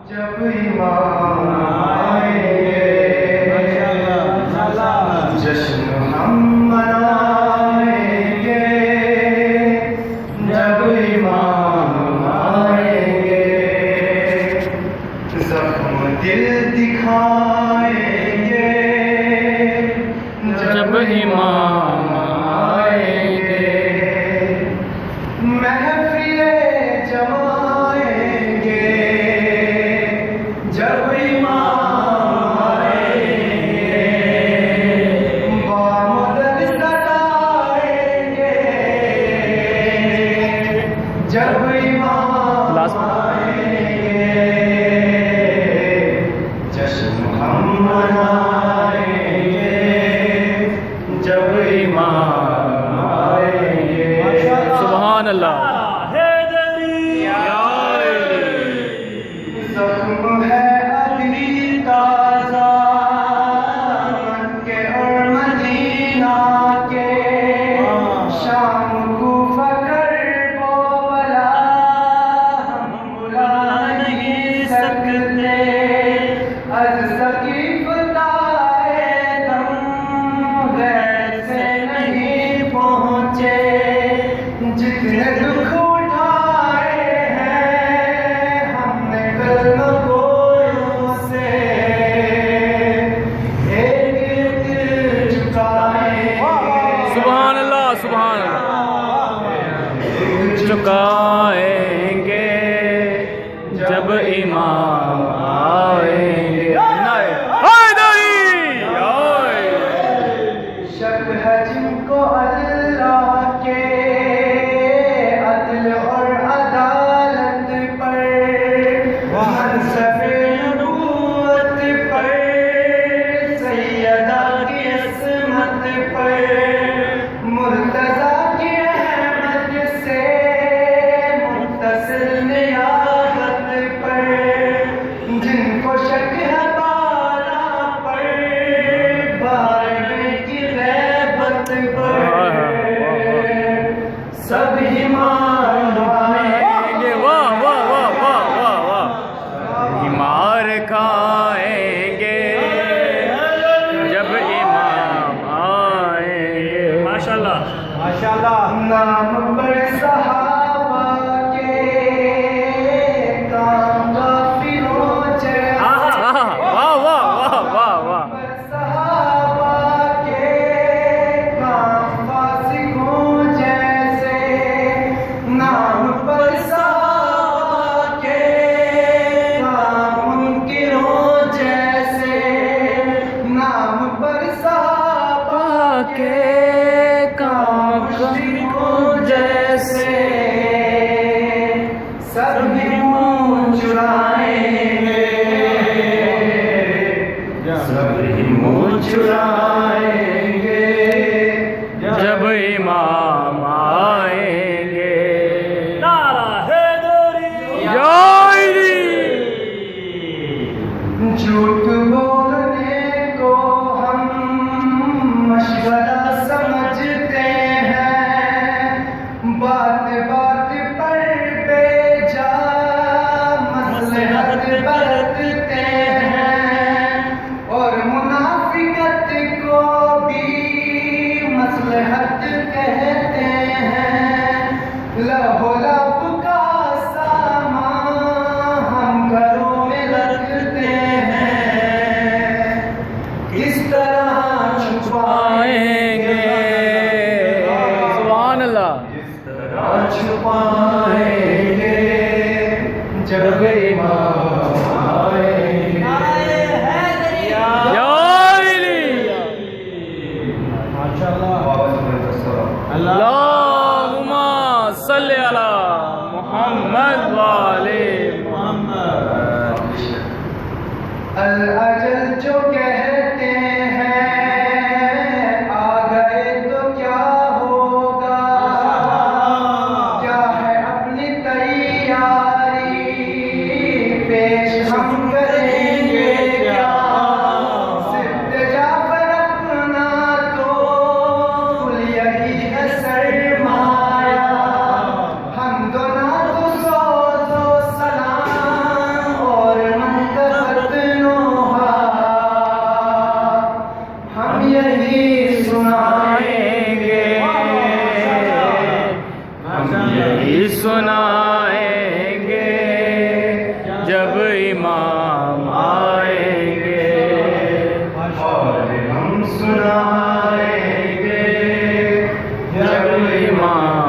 जब इमाम आएंगे जश्न हम मनाएंगे, जब इमाम आएंगे जख्म दिल दिखाएंगे, जब इमाम आएंगे महफिलें जमाएंगे, जब इमाम आएंगे बामुदल सताएंगे, जब इमाम आएंगे जश्न हम मनाएंगे, जब इमाम आएंगे। सुभान अल्लाह। जख्म है अभी ताज़ा मक्के और मदीना के, शाम कूफा करबो वाला हम बुला नहीं सकते, अज सकीफ ताए दम गैर से नहीं पहुँचे, जितने दुख उठाए हैं हमने कल्म गोयों से, एक दिल झुकाएंगे, सुभान अल्लाह, सुभान अल्लाह। चुकाएंगे जब इमाम आएंगे। शक है जिनको अल्लाह के अदल और अदालत पर, मनसबे नबूवत पर, सैयदा की असमत पर, मुर्तज़ा की अहमद से मुत्तसिल नियाबत पर, जिनको शक है बाला पर, बारवे की गैबत पर, सब ईमान आएंगे। वाह वाह वाह वाह वाह वाह। हिमार खाएंगे जब इमाम आएंगे। माशाल्लाह माशाल्लाह। नाम पर सहाबा के काम काफिरों जैसे, वाह वाह वाह वाह वाह। सहाबा के काम फासिकों जैसे, नाम पर सहाबा के काम मुनकिरों जैसे, नाम पर सहाबा के काम मुश्रिकों जैसे, सभी मुँह चुराएंगे, सभी मुँह चुराएंगे, जब इमाम आएंगे। झूठ बोलने को हम मशवरा समझते हैं, बात बात पर बेजा मसलहत बरतते हैं, और मुनाफिकत को भी मसलहत कहते हैं, लहो लब का सामान हम घरों में रखते हैं, इस तरह छुपाएंगे, सुभान अल्लाह। इस तरह छुपाएंगे जब इमाम आएंगे। या अली। अल्लाहुम्मा सल्ली अला मुहम्मद व आले मुहम्मद। अल अजल जो कहते हैं आ गए तो क्या होगा, क्या है अपनी तैयारी पेश हम करेंगे क्या, सिद्ध जाफर अपना तो कुल यही है सरमाया, हम दोनों तो सौ सलाम और सुनाएंगे जब इमाम आएंगे। और हम सुनाएंगे जब इमाम